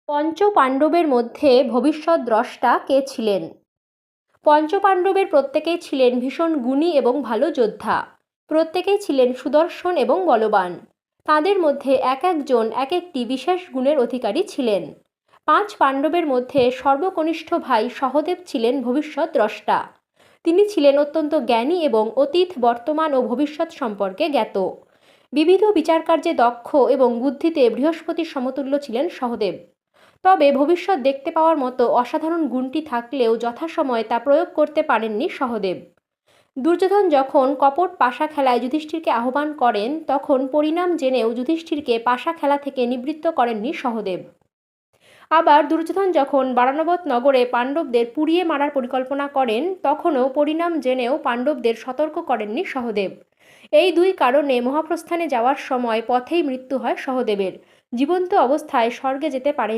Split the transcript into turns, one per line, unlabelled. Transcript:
পঞ্চপাণ্ডবের মধ্যে ভবিষ্যৎ দ্রষ্টা কে ছিলেন? পঞ্চপাণ্ডবের প্রত্যেকেই ছিলেন ভীষণ গুণী এবং ভালো যোদ্ধা। প্রত্যেকেই ছিলেন সুদর্শন এবং বলবান। তাঁদের মধ্যে এক একজন এক একটি বিশেষ গুণের অধিকারী ছিলেন। 5 পাণ্ডবের মধ্যে সর্বকনিষ্ঠ ভাই সহদেব ছিলেন ভবিষ্যৎ দ্রষ্টা। তিনি ছিলেন অত্যন্ত জ্ঞানী এবং অতীত, বর্তমান ও ভবিষ্যৎ সম্পর্কে জ্ঞাত। বিবিধ বিচারকার্যে দক্ষ এবং বুদ্ধিতে বৃহস্পতির সমতুল্য ছিলেন সহদেব। তবে ভবিষ্যৎ দেখতে পাওয়ার মতো অসাধারণ গুণটি থাকলেও যথাসময়ে তা প্রয়োগ করতে পারেননি সহদেব। দুর্যোধন যখন কপট পাশা খেলায় যুধিষ্ঠিরকে আহ্বান করেন, তখন পরিণাম জেনেও যুধিষ্ঠিরকে পাশা খেলা থেকে নিবৃত্ত করেননি সহদেব। আবার দুর্যোধন যখন বারানবত নগরে পাণ্ডবদের পুড়িয়ে মারার পরিকল্পনা করেন, তখনও পরিণাম জেনেও পাণ্ডবদের সতর্ক করেননি সহদেব। এই দুই কারণে মহাপ্রস্থানে যাওয়ার সময় পথেই মৃত্যু হয় সহদেবের। জীবন্ত অবস্থায় স্বর্গে যেতে পারেন